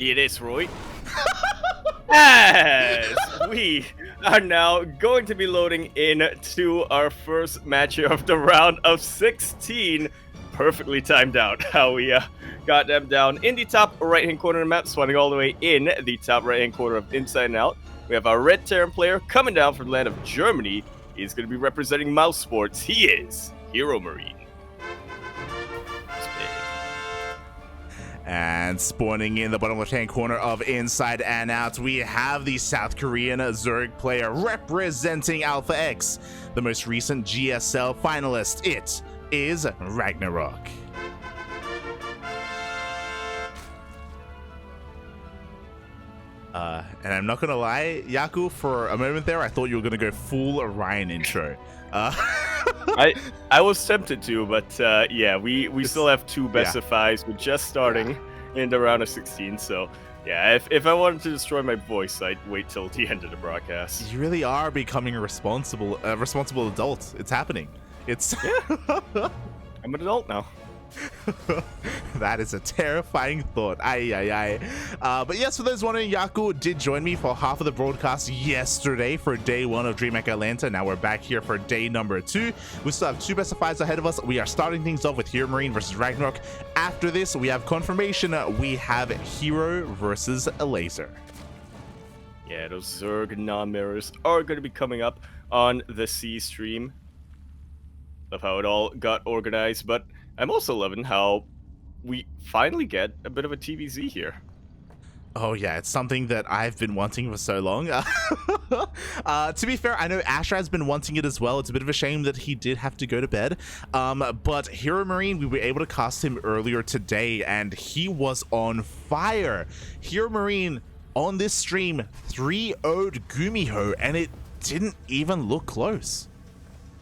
It is, Roy. As we are now going to be loading into our first match of the round of 16. Perfectly timed out how we got them down in the top right-hand corner of the map, spawning all the way in the top right-hand corner of Inside and Out. We have our Red Terran player coming down from the land of Germany. He's going to be representing Mouse Sports. He is HeroMarine. And spawning in the bottom left-hand corner of Inside and Out, we have the South Korean Zerg player representing Alpha X, the most recent GSL finalist. It is RagnaroK. And I'm not gonna lie, Yaku, for a moment there, I thought you were gonna go full Orion intro. I was tempted to, but yeah, we still have two best of fives. We're just starting in the round of 16, so yeah, if I wanted to destroy my voice, I'd wait till the end of the broadcast. You really are becoming a responsible adult. It's happening. It's I'm an adult now. That is a terrifying thought. But yes, for those wondering, Yaku did join me for half of the broadcast yesterday for day 1 of DreamHack Atlanta. Now we're back here for day number 2. We still have 2 best of 5s ahead of us. We are starting things off with HeroMarine versus RagnaroK. After this, we have confirmation. We have Hero versus a Laser. Yeah, those Zerg non-mirrors are going to be coming up on the C stream. Love how it all got organized, but I'm also loving how we finally get a bit of a TVZ here. Oh yeah, it's something that I've been wanting for so long. To be fair, I know Asher has been wanting it as well. It's a bit of a shame that he did have to go to bed. But HeroMarine, we were able to cast him earlier today, and he was on fire. HeroMarine on this stream 3-0'd Gumiho, and it didn't even look close.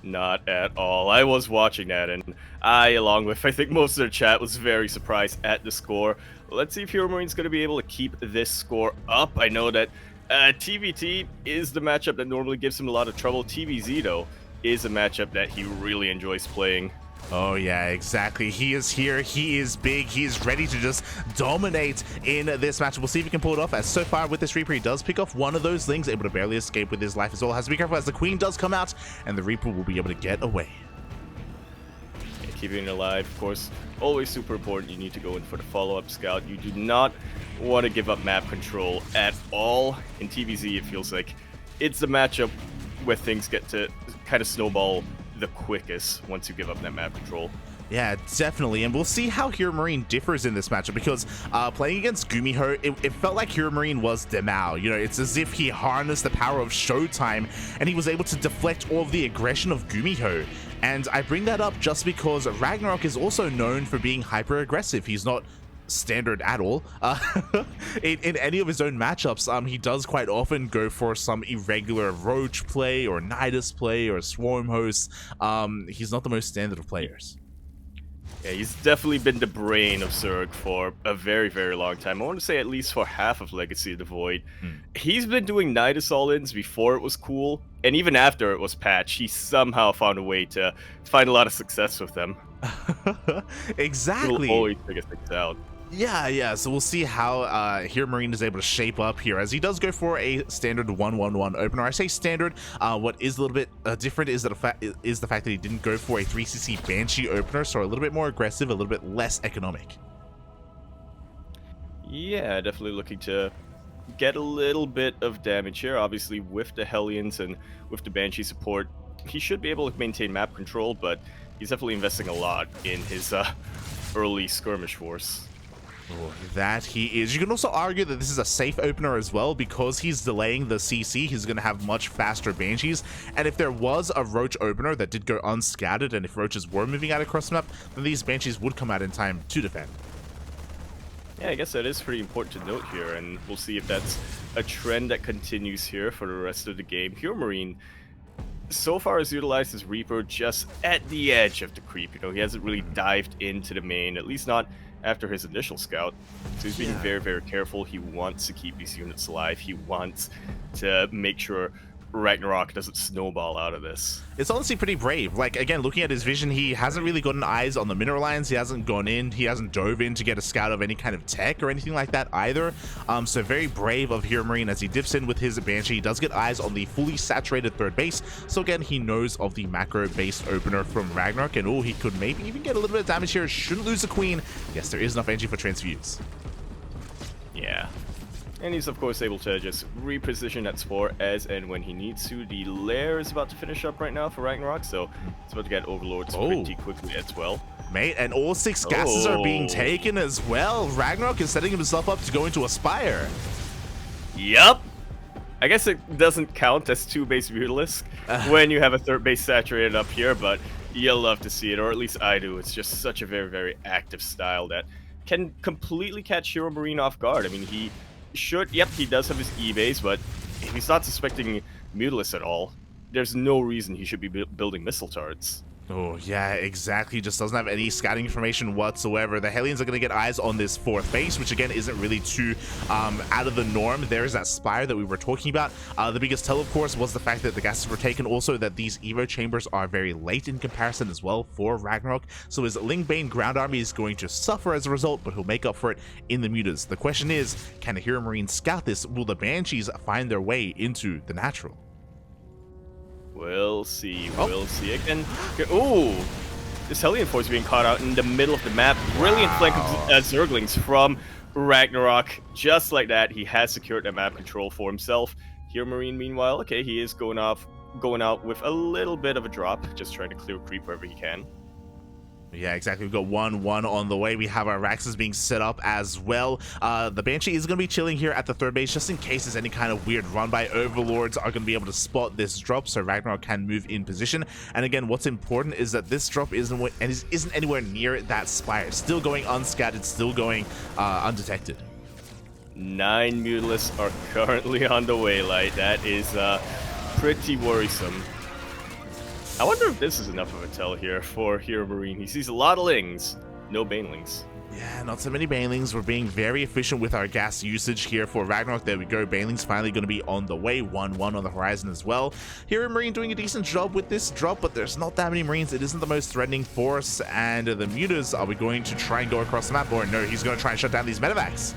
Not at all. I was watching that, and I, along with I think most of the chat, was very surprised at the score. Let's see if HeroMarine's going to be able to keep this score up. I know that TVT is the matchup that normally gives him a lot of trouble. TVZ, though, is a matchup that he really enjoys playing. Oh yeah, exactly. He is here, he is big, he is ready to just dominate in this match. We'll see if he can pull it off, as so far with this Reaper, he does pick off one of those things, able to barely escape with his life as well. Has to be careful as the Queen does come out, and the Reaper will be able to get away. Yeah, keeping it alive, of course, always super important. You need to go in for the follow-up scout. You do not want to give up map control at all. In TVZ, it feels like it's the matchup where things get to kind of snowball the quickest once you give up that map control. Yeah, definitely, and we'll see how HeroMarine differs in this matchup, because playing against Gumiho, it felt like HeroMarine was Demao. You know, it's as if he harnessed the power of Showtime, and he was able to deflect all of the aggression of Gumiho. And I bring that up just because RagnaroK is also known for being hyper-aggressive. He's not standard at all. In any of his own matchups, he does quite often go for some irregular Roach play or Nidus play or Swarm Host. He's not the most standard of players. Yeah, he's definitely been the brain of Zerg for a very, very long time. I want to say at least for half of Legacy of the Void. He's been doing Nidus all-ins before it was cool, and even after it was patched, he somehow found a way to find a lot of success with them. Exactly. He'll always figure things out. Yeah, so we'll see how HeroMarine is able to shape up here, as he does go for a standard 1-1-1 opener. I say standard. What is a little bit different is the fact that he didn't go for a 3cc Banshee opener, so a little bit more aggressive, a little bit less economic. Yeah, definitely looking to get a little bit of damage here. Obviously, with the Hellions and with the Banshee support, he should be able to maintain map control, but he's definitely investing a lot in his early skirmish force. Oh, that he is. You can also argue that this is a safe opener as well, because he's delaying the CC. He's going to have much faster Banshees, and if there was a Roach opener that did go unscattered, and if Roaches were moving out across the map, then these Banshees would come out in time to defend. Yeah, I guess that is pretty important to note here, and we'll see if that's a trend that continues here for the rest of the game. HeroMarine so far has utilized his Reaper just at the edge of the creep. You know, he hasn't really dived into the main, at least not after his initial scout. So he's being very, very careful. He wants to keep these units alive. He wants to make sure RagnaroK doesn't snowball out of this. It's honestly pretty brave. Like, again, looking at his vision, he hasn't really gotten eyes on the mineral lines. He hasn't gone in. He hasn't dove in to get a scout of any kind of tech or anything like that either. So very brave of HeroMarine as he dips in with his Banshee. He does get eyes on the fully saturated third base. So again, he knows of the macro-based opener from RagnaroK, and he could maybe even get a little bit of damage here. Shouldn't lose the queen. Yes, there is enough energy for transfuse. Yeah. And he's of course able to just reposition that Spore as and when he needs to. The lair is about to finish up right now for RagnaroK, so it's about to get Overlords pretty quickly as well. Mate, and all 6 gases are being taken as well. RagnaroK is setting himself up to go into a Spire. Yup. I guess it doesn't count as 2 base Mutalisk when you have a 3rd base saturated up here, but you'll love to see it, or at least I do. It's just such a very, very active style that can completely catch HeroMarine off guard. I mean, he does have his E-base, but if he's not suspecting Mutalisk at all, there's no reason he should be building missile turrets. Oh, yeah, exactly. Just doesn't have any scouting information whatsoever. The Hellions are going to get eyes on this 4th base, which again isn't really too out of the norm. There is that Spire that we were talking about. The biggest tell, of course, was the fact that the gases were taken. Also, that these Evo chambers are very late in comparison as well for RagnaroK. So his Lingbane ground army is going to suffer as a result, but he'll make up for it in the mutas. The question is, can the HeroMarine scout this? Will the Banshees find their way into the natural? We'll see. We'll see again. Ooh, this Hellion force being caught out in the middle of the map. Brilliant flank of Zerglings from RagnaroK. Just like that, he has secured that map control for himself. HeroMarine, meanwhile, okay, he is going out with a little bit of a drop, just trying to clear creep wherever he can. Yeah, exactly. We've got 1-1 on the way. We have our Raxes being set up as well. The Banshee is going to be chilling here at the 3rd base just in case there's any kind of weird run by. Overlords are going to be able to spot this drop, so RagnaroK can move in position. And again, what's important is that this drop isn't anywhere near that Spire. Still going unscattered, still going undetected. 9 Mutalisks are currently on the way, like that is pretty worrisome. I wonder if this is enough of a tell here for HeroMarine. He sees a lot of Lings, no Banelings. Yeah, not so many Banelings. We're being very efficient with our gas usage here for RagnaroK. There we go. Banelings finally going to be on the way. 1-1 on the horizon as well. HeroMarine doing a decent job with this drop, but there's not that many Marines. It isn't the most threatening force. And the mutas, are we going to try and go across the map? Or no, he's going to try and shut down these medevacs.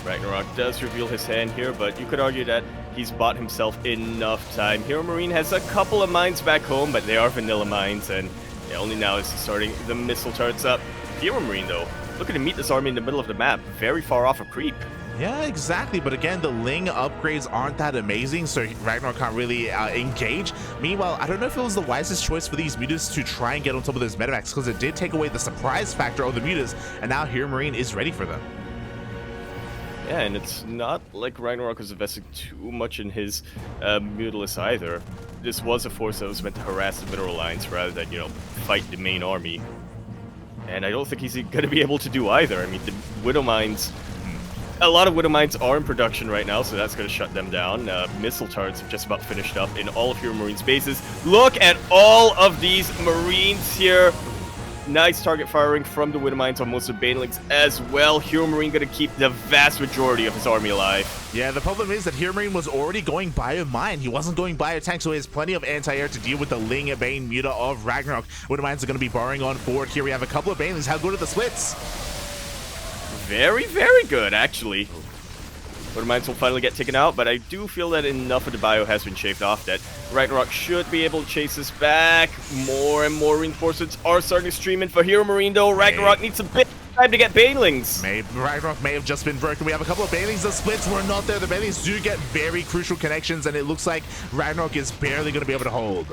RagnaroK does reveal his hand here, but you could argue that he's bought himself enough time. HeroMarine has a couple of mines back home, but they are vanilla mines, and yeah, only now is he starting the missile turrets up. HeroMarine, though, looking to meet this army in the middle of the map, very far off a creep. Yeah, exactly. But again, the Ling upgrades aren't that amazing, so RagnaroK can't really engage. Meanwhile, I don't know if it was the wisest choice for these mutas to try and get on top of those medevacs, because it did take away the surprise factor of the mutas, and now HeroMarine is ready for them. Yeah, and it's not like RagnaroK was investing too much in his Mutalisk either. This was a force that was meant to harass the mineral lines rather than, fight the main army. And I don't think he's going to be able to do either. I mean, the Widow Mines, a lot of Widow Mines are in production right now, so that's going to shut them down. Missile turrets have just about finished up in all of HeroMarine's bases. Look at all of these Marines here. Nice target firing from the Widow Mines on most of Banelings as well. HeroMarine going to keep the vast majority of his army alive. Yeah, the problem is that HeroMarine was already going bio-mine. He wasn't going bio-tank, so he has plenty of anti-air to deal with the Ling Bane Muta of RagnaroK. Widow Mines are going to be borrowing on forward. Here we have a couple of Banelings. How good are the splits? Very, very good, actually. Widow Mines will finally get taken out, but I do feel that enough of the bio has been shaved off that RagnaroK should be able to chase this back. More and more reinforcements are starting to stream in for HeroMarine, though. RagnaroK needs a bit of time to get Banelings. RagnaroK may have just been broken. We have a couple of Banelings. The splits were not there. The Banelings do get very crucial connections, and it looks like RagnaroK is barely going to be able to hold.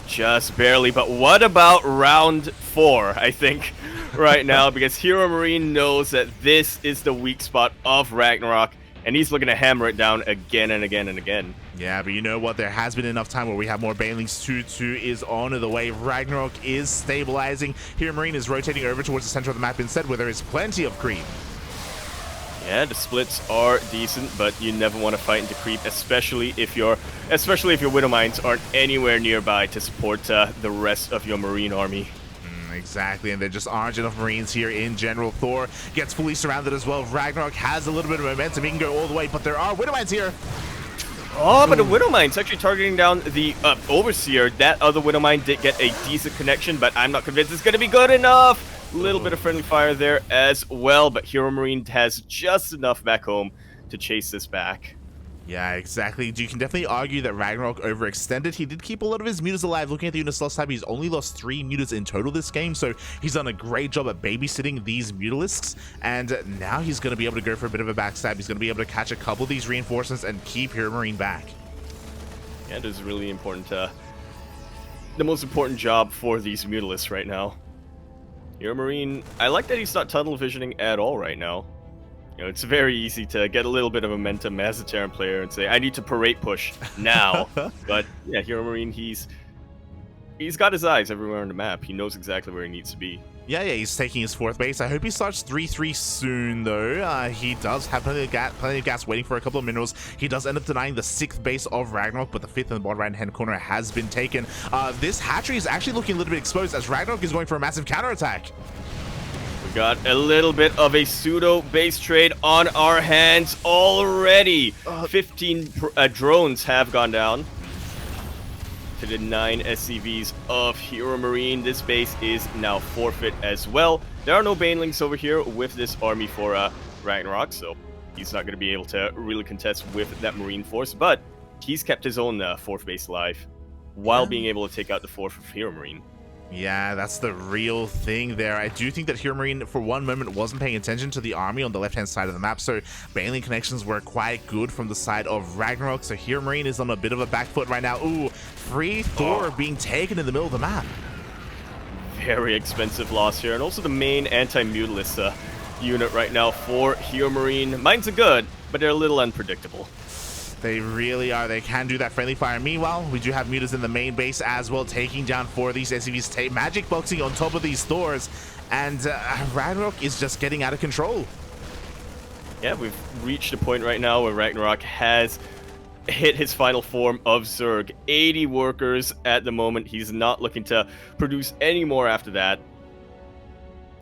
Just barely, but what about round 4, I think, right now, because HeroMarine knows that this is the weak spot of RagnaroK, and he's looking to hammer it down again and again and again. Yeah, but you know what? There has been enough time where we have more Banelings. 2-2 is on the way. RagnaroK is stabilizing. HeroMarine is rotating over towards the center of the map instead, where there is plenty of creep. Yeah, the splits are decent, but you never want to fight into creep, especially if your Widow Mines aren't anywhere nearby to support the rest of your Marine army. Exactly, and there just aren't enough Marines here in general. Thor gets fully surrounded as well. RagnaroK has a little bit of momentum. He can go all the way, but there are Widow Mines here. Oh, but the Widowmine's actually targeting down the Overseer. That other Widowmine did get a decent connection, but I'm not convinced it's going to be good enough. A little bit of friendly fire there as well, but HeroMarine has just enough back home to chase this back. Yeah, exactly. You can definitely argue that RagnaroK overextended. He did keep a lot of his mutas alive. Looking at the units lost tab, he's only lost 3 mutas in total this game, so he's done a great job at babysitting these mutalisks, and now he's going to be able to go for a bit of a backstab. He's going to be able to catch a couple of these reinforcements and keep HeroMarine back. Yeah, it is really important. The most important job for these mutalisks right now. HeroMarine, I like that he's not tunnel visioning at all right now. You know, it's very easy to get a little bit of momentum as a Terran player and say, I need to parade push now. But yeah, HeroMarine, he's got his eyes everywhere on the map. He knows exactly where he needs to be. Yeah, he's taking his 4th base. I hope he starts 3-3 soon, though. He does have plenty of gas waiting for a couple of minerals. He does end up denying the 6th base of RagnaroK, but the 5th in the bottom right-hand corner has been taken. This hatchery is actually looking a little bit exposed as RagnaroK is going for a massive counterattack. We got a little bit of a pseudo base trade on our hands already. 15 drones have gone down to the 9 SCVs of HeroMarine. This base is now forfeit as well. There are no banelings over here with this army for RagnaroK, so he's not going to be able to really contest with that Marine force, but he's kept his own 4th base alive while being able to take out the 4th of HeroMarine. Yeah, that's the real thing there. I do think that HeroMarine, for one moment, wasn't paying attention to the army on the left-hand side of the map, so baneling connections were quite good from the side of RagnaroK, so HeroMarine is on a bit of a back foot right now. Ooh, free Thor being taken in the middle of the map. Very expensive loss here, and also the main anti-mutalist unit right now for HeroMarine. Mines are good, but they're a little unpredictable. They really are. They can do that friendly fire. Meanwhile, we do have mutas in the main base as well, taking down 4 of these SCVs, magic boxing on top of these Thors, and RagnaroK is just getting out of control. Yeah, we've reached a point right now where RagnaroK has hit his final form of Zerg. 80 workers at the moment. He's not looking to produce any more after that.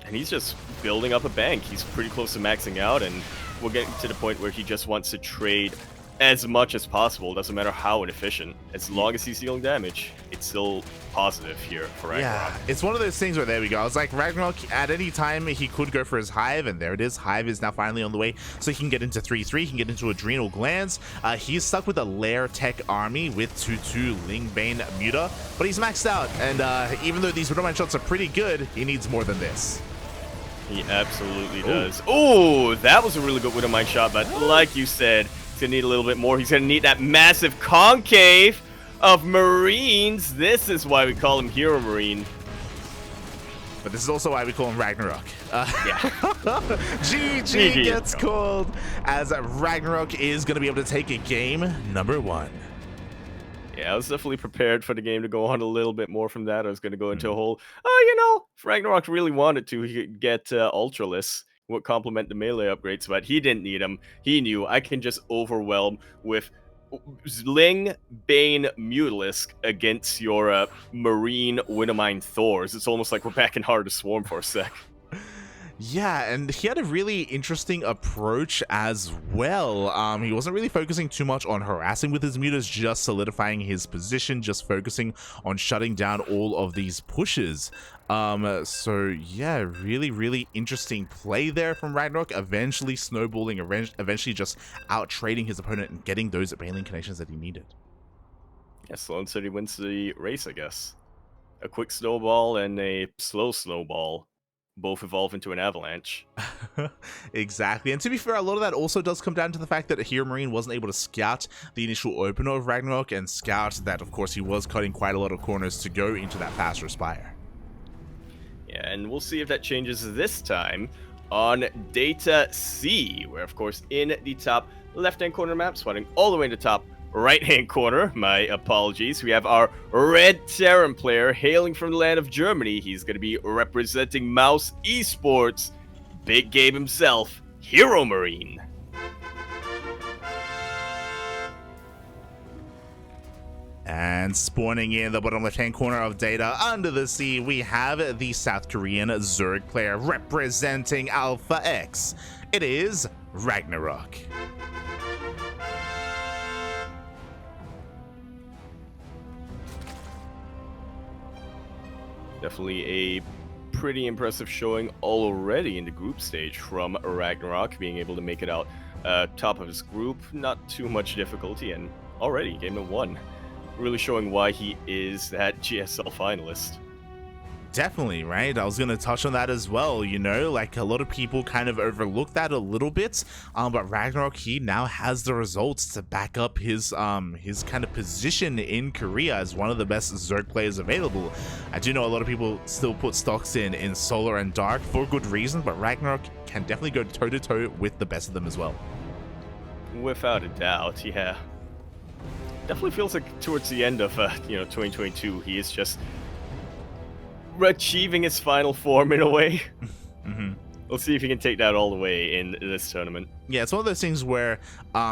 And he's just building up a bank. He's pretty close to maxing out, and we're getting to the point where he just wants to trade as much as possible. Doesn't matter how inefficient. As long as he's dealing damage, it's still positive here for RagnaroK. Yeah, it's one of those things where, there we go. It's like RagnaroK, at any time, he could go for his Hive, and there it is. Hive is now finally on the way, so he can get into 3-3, he can get into Adrenal Glands. He's stuck with a Lair Tech army with 2-2 Lingbane Muta, but he's maxed out, and even though these Widowmine shots are pretty good, he needs more than this. He absolutely does. Oh, that was a really good Widowmine shot, but like you said, he's gonna need a little bit more. He's gonna need that massive concave of Marines. This is why we call him HeroMarine. But this is also why we call him RagnaroK. Yeah. GG gets called as RagnaroK is going to be able to take a game number 1. Yeah, I was definitely prepared for the game to go on a little bit more from that. I was going to go into a whole, you know, if RagnaroK really wanted to, he could get Ultralisk, would complement the melee upgrades, but he didn't need them. He knew I can just overwhelm with Ling Bane Mutalisk against your Marine Widowmine Thors. It's almost like we're back in Heart of Swarm for a sec. Yeah, and he had a really interesting approach as well. He wasn't really focusing too much on harassing with his mutas, just solidifying his position, just focusing on shutting down all of these pushes. So yeah, really interesting play there from RagnaroK, eventually snowballing, eventually just out-trading his opponent and getting those baneling connections that he needed. Yeah, Sloan City wins the race, I guess. A quick snowball and a slow snowball both evolve into an avalanche. Exactly, and to be fair, a lot of that also does come down to the fact that HeroMarine wasn't able to scout the initial opener of RagnaroK, and scout that, of course, he was cutting quite a lot of corners to go into that faster spire. Yeah, and we'll see if that changes this time on Data C, where, of course, in the top left-hand corner map, spotting all the way in the top right-hand corner, my apologies, we have our red Terran player hailing from the land of Germany. He's going to be representing Mouse Esports, Big Gabe himself, HeroMarine. And spawning in the bottom left-hand corner of Data under the sea, we have the South Korean Zerg player representing Alpha X. It is RagnaroK. Definitely a pretty impressive showing already in the group stage from RagnaroK, being able to make it out top of his group. Not too much difficulty, and already game of 1. Really showing why he is that GSL finalist. Definitely, right? I was going to touch on that as well, you know, like a lot of people kind of overlook that a little bit, but RagnaroK, he now has the results to back up his kind of position in Korea as one of the best Zerg players available. I do know a lot of people still put stocks in Solar and Dark for good reason, but RagnaroK can definitely go toe-to-toe with the best of them as well. Without a doubt, yeah. Definitely feels like towards the end of 2022, he is just achieving his final form in a way. We'll see if he can take that all the way in this tournament. Yeah, it's one of those things where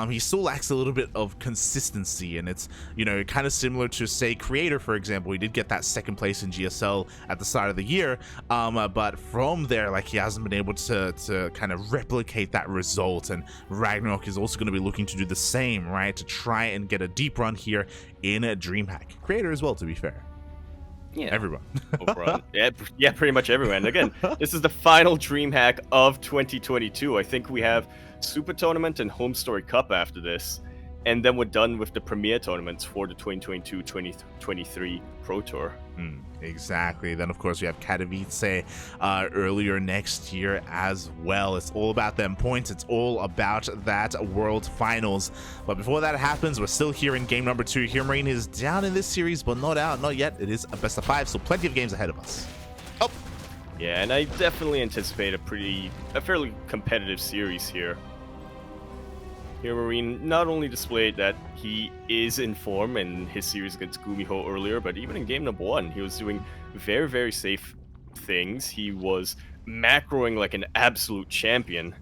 he still lacks a little bit of consistency, and it's, you know, kind of similar to, say, Creator, for example. He did get that 2nd place in GSL at the start of the year, but from there, like, he hasn't been able to kind of replicate that result, and RagnaroK is also going to be looking to do the same, right, to try and get a deep run here in DreamHack. Creator as well, to be fair. Yeah, everyone. yeah, pretty much everyone. Again, this is the final DreamHack of 2022. I think we have Super Tournament and Home Story Cup after this, and then we're done with the Premier tournaments for the 2022-2023 Pro Tour. Exactly. Then, of course, we have Katowice earlier next year as well. It's all about them points. It's all about that World Finals. But before that happens, we're still here in game number 2. HeroMarine is down in this series, but not out. Not yet. It is a best of 5, so plenty of games ahead of us. Oh! Yeah, and I definitely anticipate a fairly competitive series here. HeroMarine not only displayed that he is in form in his series against Gumiho earlier, but even in game number 1, he was doing very, very safe things. He was macroing like an absolute champion.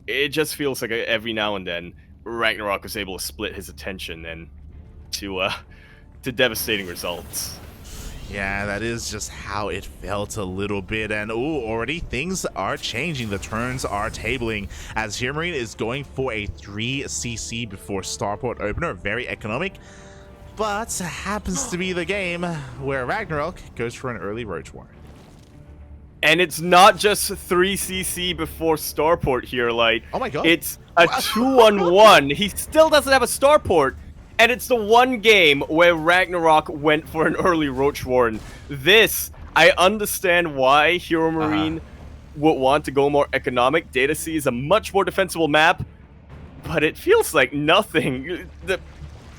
It just feels like every now and then RagnaroK was able to split his attention and to devastating results. Yeah, that is just how it felt a little bit, and already things are changing. The turns are tabling as HeroMarine is going for a 3cc before Starport opener, very economic, but happens to be the game where RagnaroK goes for an early Roach Warren. And it's not just 3cc before Starport here, like, oh my god, it's a 2-on-1. He still doesn't have a Starport. And it's the one game where RagnaroK went for an early Roach Warren. This, I understand why HeroMarine would want to go more economic. Data C is a much more defensible map, but it feels like nothing. The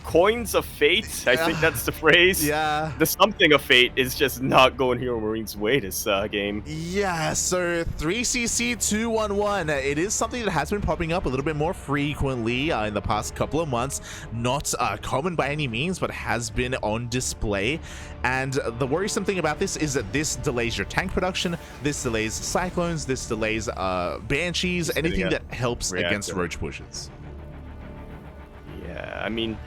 coins of fate, I think that's the phrase. Yeah. The something of fate is just not going HeroMarine's way this game. Yeah, so 3cc 2-1-1. It is something that has been popping up a little bit more frequently in the past couple of months. Not common by any means, but has been on display. And the worrisome thing about this is that this delays your tank production, this delays Cyclones, this delays Banshees, anything that helps against Roach pushes. Yeah, I mean,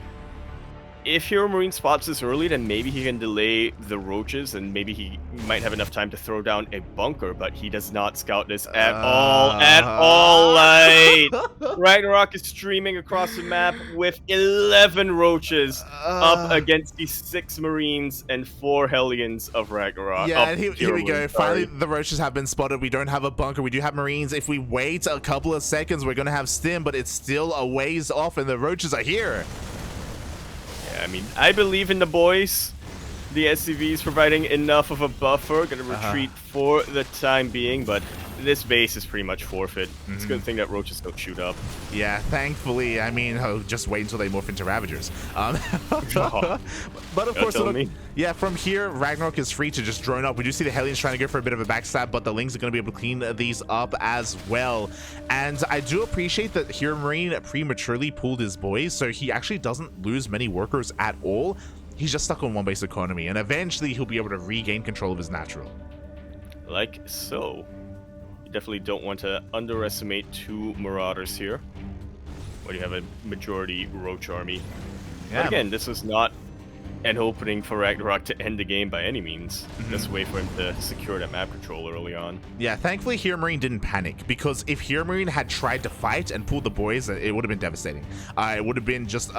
if HeroMarine spots this early, then maybe he can delay the Roaches, and maybe he might have enough time to throw down a bunker, but he does not scout this at all. Like, RagnaroK is streaming across the map with 11 Roaches up against the 6 Marines and 4 Hellions of RagnaroK. Yeah, and here we go. Finally, the Roaches have been spotted. We don't have a bunker. We do have Marines. If we wait a couple of seconds, we're going to have Stim, but it's still a ways off, and the Roaches are here. I mean, I believe in the boys. The SCV is providing enough of a buffer. Gonna retreat for the time being, but this base is pretty much forfeit. It's a good thing that Roaches don't shoot up. Yeah, thankfully. I mean, just wait until they morph into Ravagers. But of course, yeah, from here, RagnaroK is free to just drone up. We do see the Hellions trying to go for a bit of a backstab, but the Lings are going to be able to clean these up as well. And I do appreciate that HeroMarine prematurely pulled his boys, so he actually doesn't lose many workers at all. He's just stuck on one base economy, and eventually he'll be able to regain control of his natural. Like so. You definitely don't want to underestimate 2 Marauders here. When you have a majority Roach army. Yeah. But again, this is not an opening for RagnaroK to end the game by any means. This way for him to secure that map control. control early on. Yeah, thankfully HeroMarine didn't panic, because if HeroMarine had tried to fight and pulled the boys, it would have been devastating. It would have been just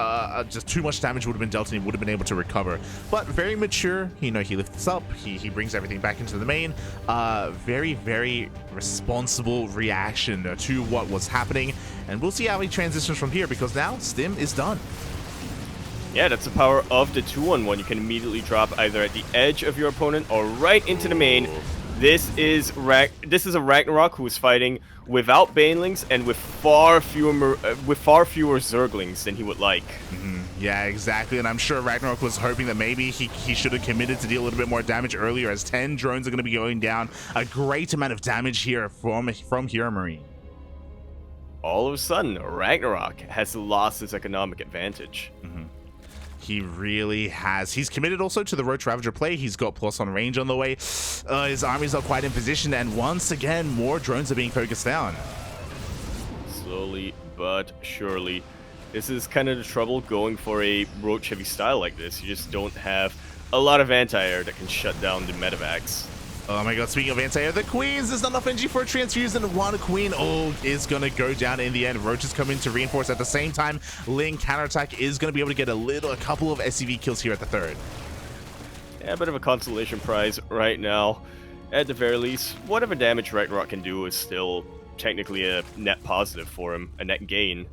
too much damage would have been dealt, and he would have been able to recover. But very mature, you know, he lifts up, he brings everything back into the main. Very, very responsible reaction to what was happening, and we'll see how he transitions from here, because now Stim is done. Yeah, that's the power of the 2-on-1. You can immediately drop either at the edge of your opponent or right into the main. This is a RagnaroK who is fighting without Banelings and with far fewer Zerglings than he would like. Yeah, exactly, and I'm sure RagnaroK was hoping that maybe he should have committed to deal a little bit more damage earlier, as 10 drones are going to be going down. A great amount of damage here from HeroMarine. All of a sudden, RagnaroK has lost his economic advantage. He really has. He's committed also to the Roach Ravager play. He's got plus on range on the way. His armies are quite in position, and once again, more drones are being focused down. Slowly but surely. This is kind of the trouble going for a Roach heavy style like this. You just don't have a lot of anti-air that can shut down the medevacs. Oh my god, speaking of anti-air, the Queens, there's not enough energy for a transfuse, and one Queen is going to go down in the end. Roach is coming to reinforce at the same time. Ling counterattack is going to be able to get a couple of SCV kills here at the third. Yeah, a bit of a consolation prize right now. At the very least, whatever damage RagnaroK can do is still technically a net positive for him, a net gain.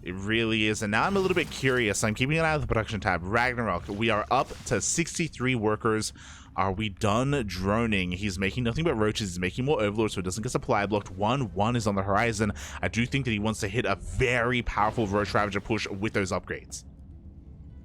It really is, and now I'm a little bit curious. I'm keeping an eye on the production tab. RagnaroK, we are up to 63 workers. Are we done droning? He's making nothing but roaches. He's making more overlords so it doesn't get supply blocked. 1-1 is on the horizon. I do think that he wants to hit a very powerful Roach Ravager push with those upgrades.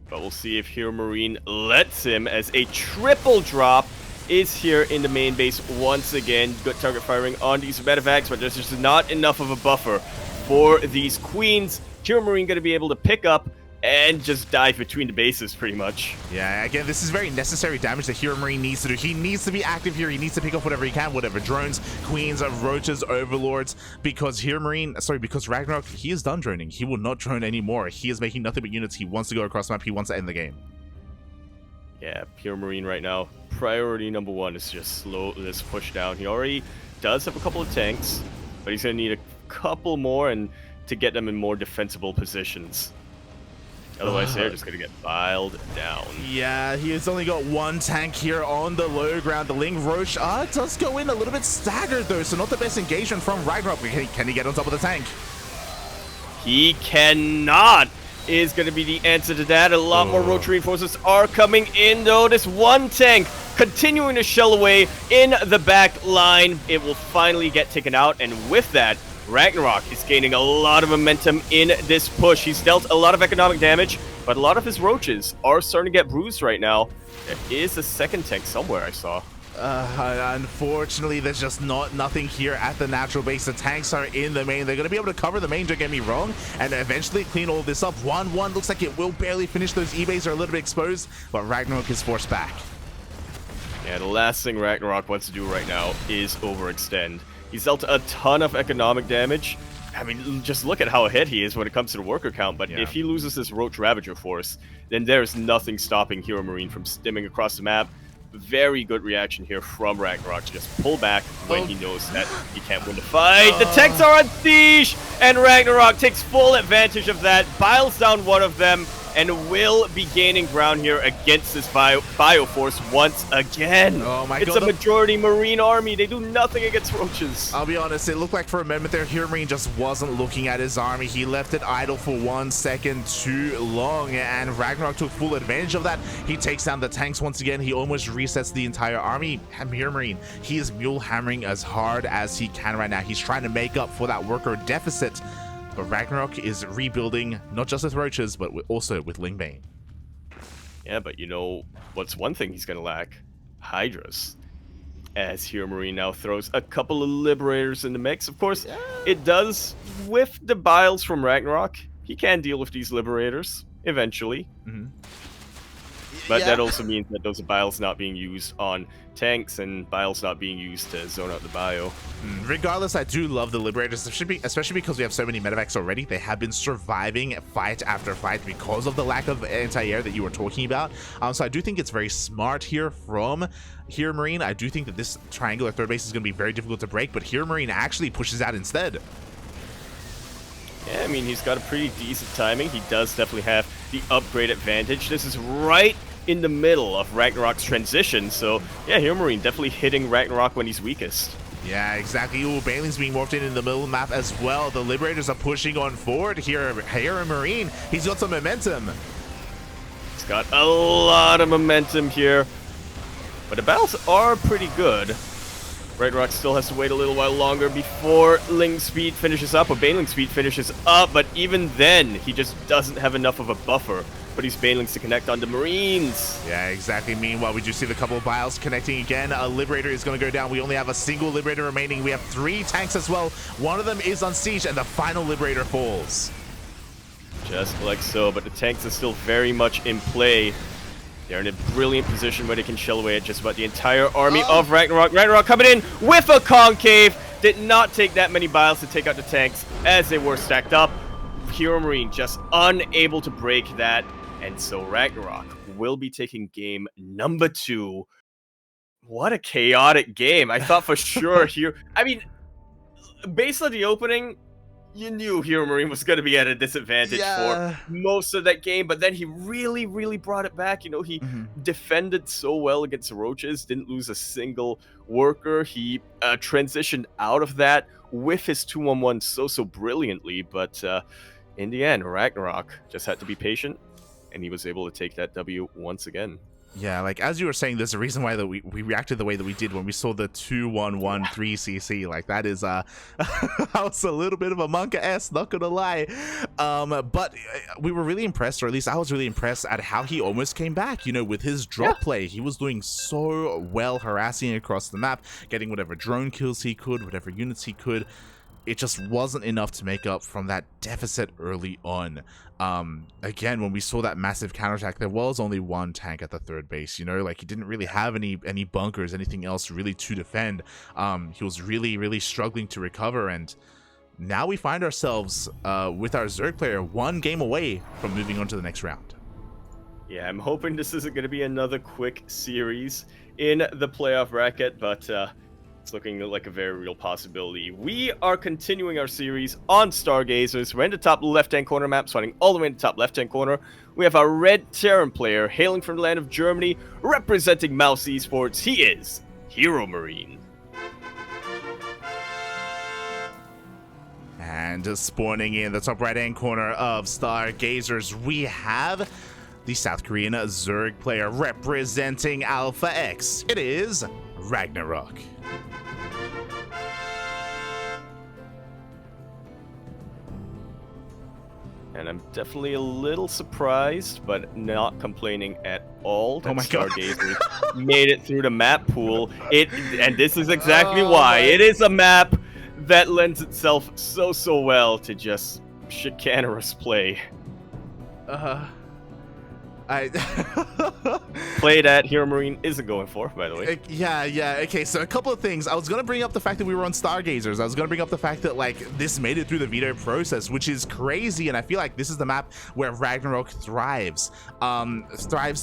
But we'll see if HeroMarine lets him, as a triple drop is here in the main base once again. Good target firing on these medevacs, but there's just not enough of a buffer for these Queens. HeroMarine going to be able to pick up and just dive between the bases, pretty much. Yeah, again, this is very necessary damage that HeroMarine needs to do. He needs to be active here. He needs to pick up whatever he can, whatever drones, Queens, Roaches, Overlords, because RagnaroK, he is done droning. He will not drone anymore. He is making nothing but units. He wants to go across the map. He wants to end the game. Yeah, HeroMarine right now, priority number 1 is just slow this push down. He already does have a couple of tanks, but he's going to need a couple more and to get them in more defensible positions. Otherwise, they're just going to get biled down. Yeah, he has only got one tank here on the low ground. The Ling Roche does go in a little bit staggered, though, so not the best engagement from RagnaroK. Can he get on top of the tank? He cannot, is going to be the answer to that. A lot more Roach reinforcements are coming in, though. This one tank continuing to shell away in the back line. It will finally get taken out, and with that, RagnaroK is gaining a lot of momentum in this push. He's dealt a lot of economic damage, but a lot of his roaches are starting to get bruised right now. There is a second tank somewhere, I saw. Unfortunately, there's just nothing here at the natural base. The tanks are in the main. They're going to be able to cover the main, don't get me wrong, and eventually clean all this up. 1-1 looks like it will barely finish. Those eBays are a little bit exposed, but RagnaroK is forced back. Yeah, the last thing RagnaroK wants to do right now is overextend. He's dealt a ton of economic damage. I mean, just look at how ahead he is when it comes to the worker count, but if he loses this Roach Ravager force, then there's nothing stopping HeroMarine from stimming across the map. Very good reaction here from RagnaroK to just pull back when he knows that he can't win the fight. The tanks are on siege, and RagnaroK takes full advantage of that, biles down one of them, and will be gaining ground here against this Bioforce once again. Oh my god. It's a majority Marine army. They do nothing against roaches. I'll be honest, it looked like for a moment there, HeroMarine just wasn't looking at his army. He left it idle for 1 second too long, and RagnaroK took full advantage of that. He takes down the tanks once again. He almost resets the entire army. And HeroMarine, he is mule hammering as hard as he can right now. He's trying to make up for that worker deficit. But RagnaroK is rebuilding, not just with roaches, but also with Lingbane. Yeah, but you know, what's one thing he's going to lack? Hydras. As HeroMarine now throws a couple of Liberators in the mix. Of course, it does, with the biles from RagnaroK, he can deal with these Liberators, eventually. But Yeah. that also means that those biles not being used on tanks and biles not being used to zone out the bio. Regardless, I do love the Liberators, especially because we have so many medevacs already. They have been surviving fight after fight because of the lack of anti-air that you were talking about. So I do think it's very smart here from HeroMarine. I do think that this triangular third base is going to be very difficult to break, but HeroMarine actually pushes out instead. Yeah, I mean, he's got a pretty decent timing. He does definitely have the upgrade advantage. This is right in the middle of RagnaroK's transition, so yeah, HeroMarine definitely hitting RagnaroK when he's weakest. Yeah, exactly. Ooh, Bailing's being morphed in the middle of the map as well. The Liberators are pushing on forward here. HeroMarine, he's got some momentum. He's got a lot of momentum here, but the battles are pretty good. RagnaroK still has to wait a little while longer before Ling's speed finishes up, or Baneling's speed finishes up, but even then, he just doesn't have enough of a buffer for these Banelings to connect on the Marines. Yeah, exactly. Meanwhile, we do see the couple of biles connecting again. A Liberator is going to go down. We only have a single Liberator remaining. We have 3 tanks as well. One of them is on siege, and the final Liberator falls. Just like so, but the tanks are still very much in play. They're in a brilliant position where they can shell away at just about the entire army of RagnaroK. RagnaroK coming in with a concave. Did not take that many biles to take out the tanks as they were stacked up. HeroMarine just unable to break that. And so RagnaroK will be taking game number 2. What a chaotic game. I thought for sure here. I mean, based on the opening, you knew HeroMarine was going to be at a disadvantage for most of that game, but then he really, really brought it back. You know, he defended so well against the Roaches, didn't lose a single worker. He transitioned out of that with his 2-1-1 so brilliantly, but in the end, RagnaroK just had to be patient, and he was able to take that W once again. Yeah, like as you were saying, there's a reason why that we reacted the way that we did when we saw the 2-1-1 3cc. Like that is I was a little bit of a monka-ass, not gonna lie. But we were really impressed, or at least I was really impressed at how he almost came back. You know, with his drop play, he was doing so well, harassing across the map, getting whatever drone kills he could, whatever units he could. It just wasn't enough to make up from that deficit early on. Again, when we saw that massive counterattack, there was only 1 tank at the third base, you know, like he didn't really have any bunkers, anything else really to defend. He was really struggling to recover, and now we find ourselves with our Zerg player 1 game away from moving on to the next round. Yeah, I'm hoping this isn't going to be another quick series in the playoff bracket, but it's looking like a very real possibility. We are continuing our series on Stargazers. We're in the top left-hand corner map, starting all the way in the top left-hand corner. We have our red Terran player hailing from the land of Germany, representing Mouse Esports. He is HeroMarine. And just spawning in the top right-hand corner of Stargazers, we have the South Korean Zerg player representing Alpha X. It is RagnaroK. And I'm definitely a little surprised, but not complaining at all that Stargazers made it through the map pool. And this is exactly why. It is a map that lends itself so well to just chicanerous play. Play that HeroMarine isn't going for, by the way. Yeah. Okay, so a couple of things. I was going to bring up the fact that we were on Stargazers. I was going to bring up the fact that, like, this made it through the veto process, which is crazy, and I feel like this is the map where RagnaroK thrives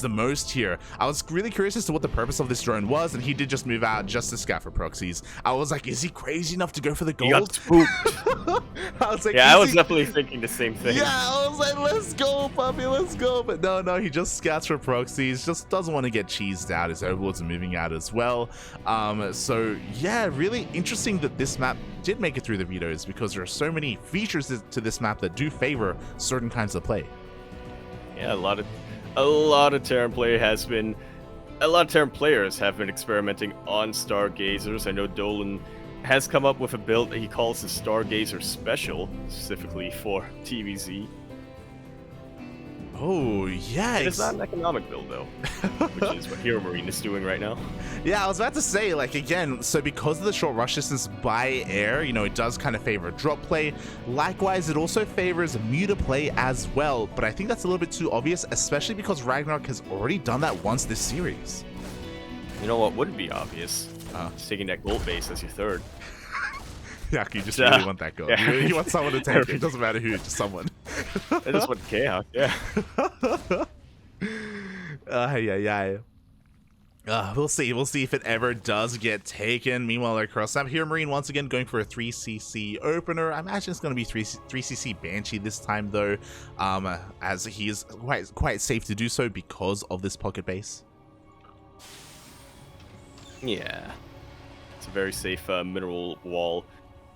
the most here. I was really curious as to what the purpose of this drone was, and he did just move out just to scout for proxies. I was like, is he crazy enough to go for the gold? He got spooked. I was definitely thinking the same thing. Yeah, I was like, let's go, puppy, let's go. But no, he just scouts for proxies, just doesn't want to get cheesed out. His overlords are moving out as well. So yeah, really interesting that this map did make it through the vetoes, because there are so many features to this map that do favor certain kinds of play. Yeah, a lot of Terran players have been experimenting on Stargazers. I know Dolan has come up with a build that he calls the Stargazer Special, specifically for TVZ. Oh, yeah. It is not an economic build, though, which is what HeroMarine is doing right now. Yeah, I was about to say, like, again, so because of the short rush distance by air, you know, it does kind of favor drop play. Likewise, it also favors muta play as well, but I think that's a little bit too obvious, especially because RagnaroK has already done that once this series. You know what wouldn't be obvious? It's taking that gold base as your third. Yeah, you just really want that gold. Yeah. You want someone to take it. It doesn't matter who, just someone. That is what chaos, yeah. Yeah. We'll see. We'll see if it ever does get taken. Meanwhile, across that, HeroMarine once again going for a 3cc opener. I imagine it's going to be 3cc Banshee this time, though, as he is quite safe to do so because of this pocket base. Yeah. It's a very safe mineral wall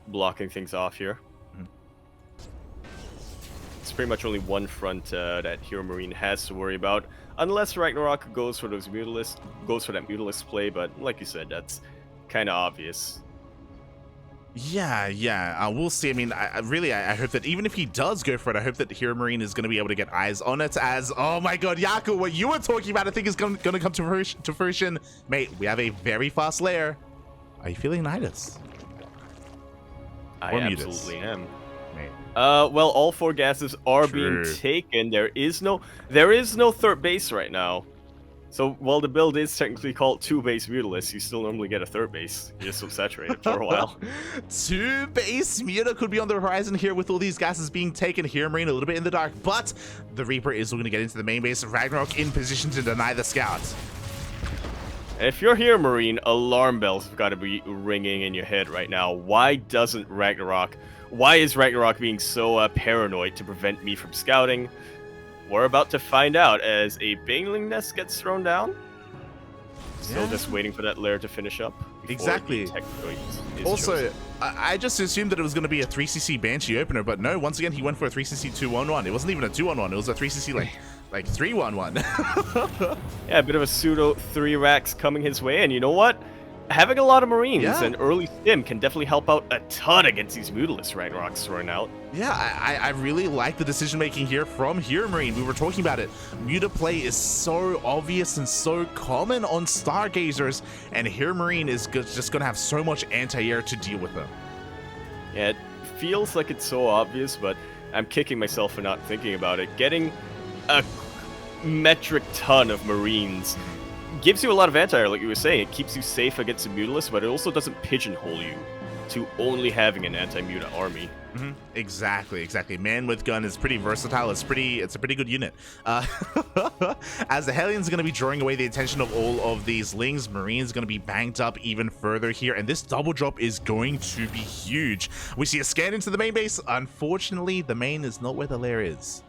blocking things off here. It's pretty much only one front that HeroMarine has to worry about, unless RagnaroK goes for that Mutalisk play. But like you said, that's kind of obvious. Yeah. We'll see. I mean, I hope that even if he does go for it, I hope that HeroMarine is going to be able to get eyes on it. As oh my God, Yaku, what you were talking about, I think is going to come to fruition, mate. We have a very fast layer. Are you feeling Nidus? I absolutely am. Mate. Well, all 4 gases are True. being taken. There is no third base right now. So while the build is technically called 2-base Mutalisk, you still normally get a third base. You're just so saturated for a while. 2-base Muta could be on the horizon here with all these gases being taken. HeroMarine a little bit in the dark, but the Reaper is going to get into the main base. RagnaroK in position to deny the scout. If you're HeroMarine, alarm bells have got to be ringing in your head right now. Why is RagnaroK being so paranoid to prevent me from scouting? We're about to find out as a Baneling nest gets thrown down. Still just waiting for that lair to finish up. Exactly. Also, I just assumed that it was going to be a 3cc Banshee opener, but no, once again, he went for a 3cc 2-1-1. It wasn't even a 2-1-1. It was a 3cc like 3-1-1. Yeah, a bit of a pseudo 3 racks coming his way, and you know what? Having a lot of Marines and early stim can definitely help out a ton against these Mutalisks RagnaroK's throwing out. Yeah, I really like the decision making here from HeroMarine. We were talking about it. Muta play is so obvious and so common on Stargazers, and HeroMarine is just going to have so much anti-air to deal with them. Yeah, it feels like it's so obvious, but I'm kicking myself for not thinking about it. Getting a metric ton of Marines gives you a lot of anti-air, like you were saying. It keeps you safe against the Mutalisk, but it also doesn't pigeonhole you to only having an anti-muta army. Exactly. Man with gun is pretty versatile. It's a pretty good unit. As the Hellions are going to be drawing away the attention of all of these Lings, Marine's going to be banked up even further here, and this double drop is going to be huge. We see a scan into the main base. Unfortunately, the main is not where the lair is.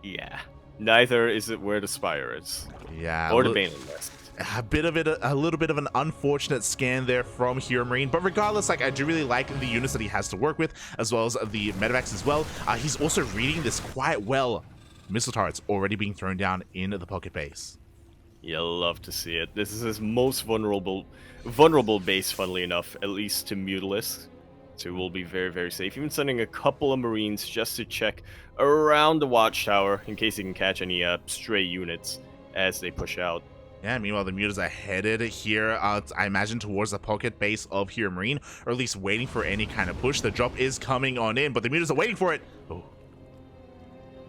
Yeah. Neither is it where the Spire is. Yeah. Or the Baneling nest. A little bit of an unfortunate scan there from HeroMarine, but regardless, like, I do really like the units that he has to work with, as well as the medevacs as well. He's also reading this quite well. Missile turrets already being thrown down in the pocket base. You'll love to see it. This is his most vulnerable base, funnily enough, at least to Mutalisk. So we'll be very, very safe. Even sending a couple of Marines just to check around the watchtower in case he can catch any stray units as they push out. Yeah, meanwhile, the Mutas are headed here, I imagine, towards the pocket base of HeroMarine, or at least waiting for any kind of push. The drop is coming on in, but the Mutas are waiting for it. Oh.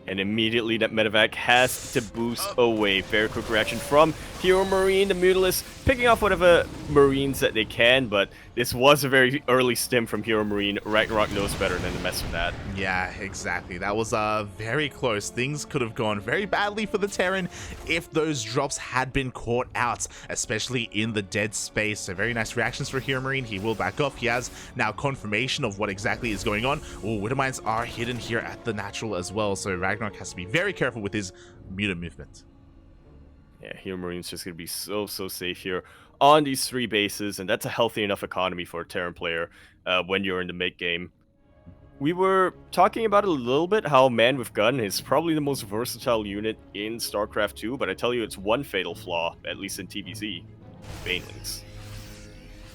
And immediately that medevac has to boost away. Very quick reaction from HeroMarine. The Mutalisk picking off whatever Marines that they can, but this was a very early stim from HeroMarine. RagnaroK knows better than to mess with that. Yeah, exactly. That was very close. Things could have gone very badly for the Terran if those drops had been caught out, especially in the dead space. So very nice reactions for HeroMarine. He will back off. He has now confirmation of what exactly is going on. Oh, Widowmines are hidden here at the natural as well, so RagnaroK has to be very careful with his Muta movement. Yeah, HeroMarine's just going to be so safe here on these 3 bases, and that's a healthy enough economy for a Terran player when you're in the mid game. We were talking about it a little bit, how Man with Gun is probably the most versatile unit in StarCraft 2, but I tell you, it's one fatal flaw, at least in TVZ: Banelings.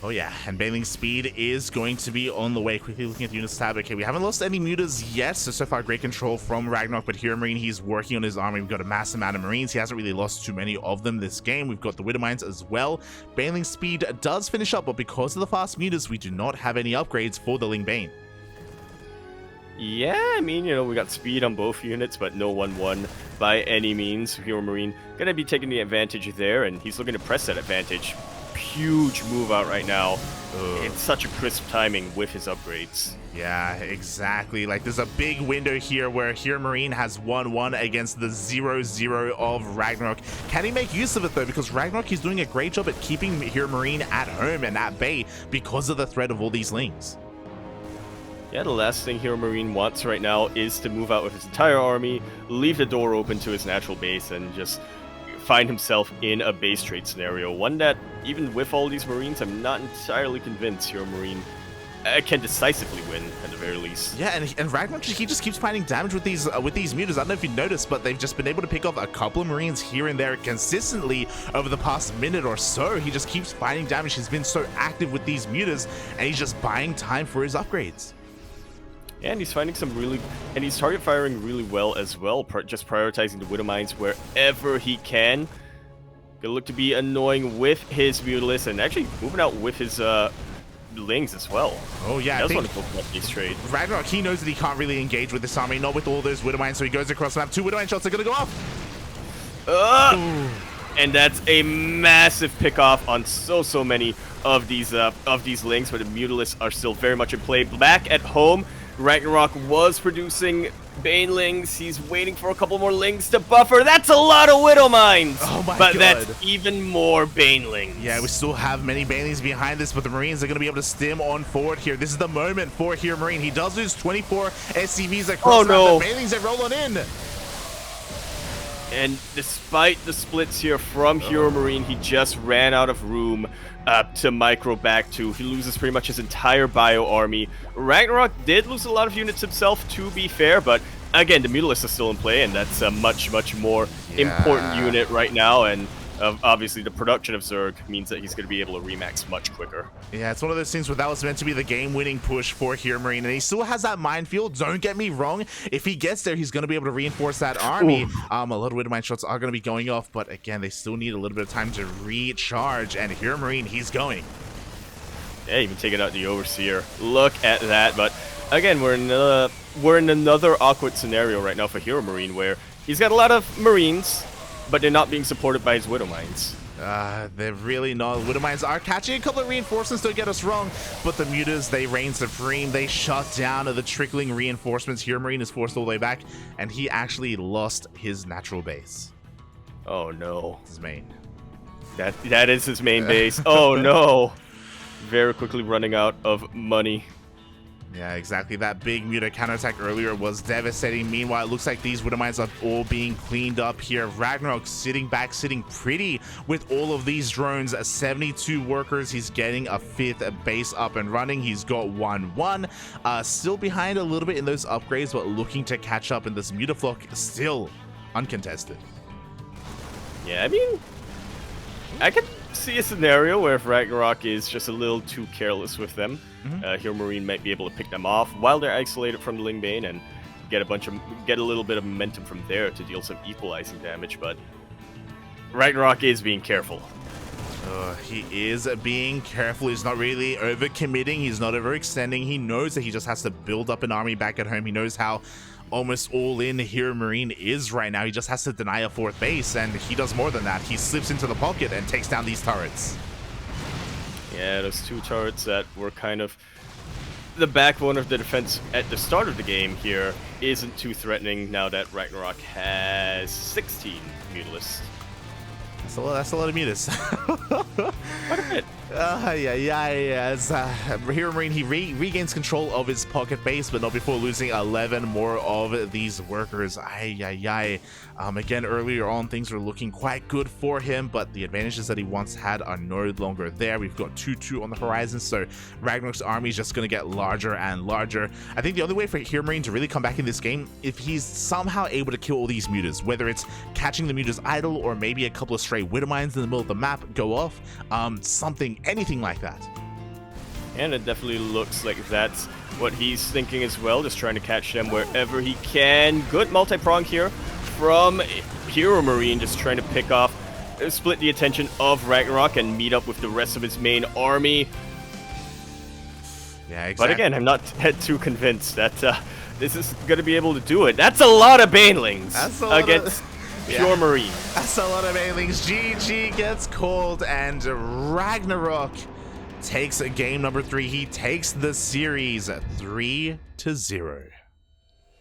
Oh yeah, and Bailing's speed is going to be on the way. Quickly looking at the units tab. Okay, we haven't lost any mutas yet, so far great control from RagnaroK, but HeroMarine, he's working on his army. We've got a massive amount of Marines. He hasn't really lost too many of them this game. We've got the Widowmines as well. Bailing's speed does finish up, but because of the fast mutas, we do not have any upgrades for the Ling Bane. Yeah, I mean, you know, we got speed on both units, but no 1-1 by any means. HeroMarine gonna be taking the advantage there, and he's looking to press that advantage. Huge move out right now. It's such a crisp timing with his upgrades. Yeah, exactly. Like, there's a big window here where HeroMarine has 1-1 against the 0-0 of RagnaroK. Can he make use of it, though? Because RagnaroK, he's doing a great job at keeping HeroMarine at home and at bay because of the threat of all these Lings. Yeah, the last thing HeroMarine wants right now is to move out with his entire army, leave the door open to his natural base, and just find himself in a base trade scenario. One that, even with all these Marines, I'm not entirely convinced HeroMarine can decisively win, at the very least. Yeah, and RagnaroK, he just keeps finding damage with these mutas. I don't know if you noticed, but they've just been able to pick off a couple of Marines here and there consistently over the past minute or so. He just keeps finding damage. He's been so active with these mutas, and he's just buying time for his upgrades. And he's finding some really, and he's target firing really well as well, just prioritizing the Widowmines wherever he can. Gonna look to be annoying with his Mutalisk, and actually moving out with his Lings as well. Oh yeah, I want to go for that base trade. RagnaroK, he knows that he can't really engage with this army, not with all those Widowmines, so he goes across the map. 2 Widowmine shots are gonna go off. And that's a massive pick off on so many of these Lings, but the Mutalisks are still very much in play. Back at home, RagnaroK was producing Banelings. He's waiting for a couple more Lings to buffer. That's a lot of Widowmines! Oh my but god. That's even more Banelings. Yeah, we still have many Banelings behind this, but the Marines are going to be able to stem on forward here. This is the moment for HeroMarine. He does lose 24 SCVs across the map. The Banelings, they roll on in. And despite the splits here from HeroMarine, he just ran out of room to micro back to. He loses pretty much his entire bio army. RagnaroK did lose a lot of units himself, to be fair, but again, the Mutalisk is still in play, and that's a much more important unit right now, and obviously the production of Zerg means that he's going to be able to remax much quicker. Yeah, it's one of those things where that was meant to be the game-winning push for HeroMarine, and he still has that minefield. Don't get me wrong. If he gets there, he's going to be able to reinforce that army. A lot of Widowmine shots are going to be going off, but again, they still need a little bit of time to recharge, and HeroMarine, he's going. Yeah, even taking out the Overseer. Look at that, but again, we're in another awkward scenario right now for HeroMarine, where he's got a lot of Marines, but they're not being supported by his Widowmines. They're really not. Widowmines are catching a couple of reinforcements, don't get us wrong, but the mutas, they reign supreme. They shut down the trickling reinforcements. HeroMarine is forced all the way back, and he actually lost his natural base. Oh no. His main. That is his main base. Oh no. Very quickly running out of money. Yeah, exactly. That big muta counterattack earlier was devastating. Meanwhile, it looks like these Widowmines are all being cleaned up here. RagnaroK sitting back, sitting pretty with all of these drones. 72 workers. He's getting a 5th base up and running. He's got 1-1. Still behind a little bit in those upgrades, but looking to catch up in this Mutaflock. Still uncontested. Yeah, I mean, I could see a scenario where if RagnaroK is just a little too careless with them, HeroMarine might be able to pick them off while they're isolated from the Ling Bane and get a little bit of momentum from there to deal some equalizing damage. But RagnaroK is being careful. He is being careful. He's not really overcommitting. He's not overextending. He knows that he just has to build up an army back at home. He knows how almost all in HeroMarine is right now. He just has to deny a 4th base, and he does more than that. He slips into the pocket and takes down these turrets. Yeah, those 2 turrets that were kind of the backbone of the defense at the start of the game here isn't too threatening now that RagnaroK has 16 Mutalisks. That's a lot of mutas. Quite a bit. HeroMarine, he regains control of his pocket base, but not before losing 11 more of these workers. Again, earlier on, things were looking quite good for him, but the advantages that he once had are no longer there. We've got 2-2 on the horizon, so RagnaroK's army is just going to get larger and larger. I think the only way for HeroMarine to really come back in this game, if he's somehow able to kill all these mutas, whether it's catching the mutas idle or maybe a couple of stray Widowmines in the middle of the map go off, anything like that. And it definitely looks like that's what he's thinking as well, just trying to catch them wherever he can. Good multi-prong here from HeroMarine, just trying to pick off, split the attention of RagnaroK and meet up with the rest of his main army. Yeah, exactly. But again, I'm not too convinced that this is going to be able to do it. That's a lot of banelings against pure Marine. That's a lot of banelings. GG gets called, and RagnaroK takes game number 3. He takes the series 3-0.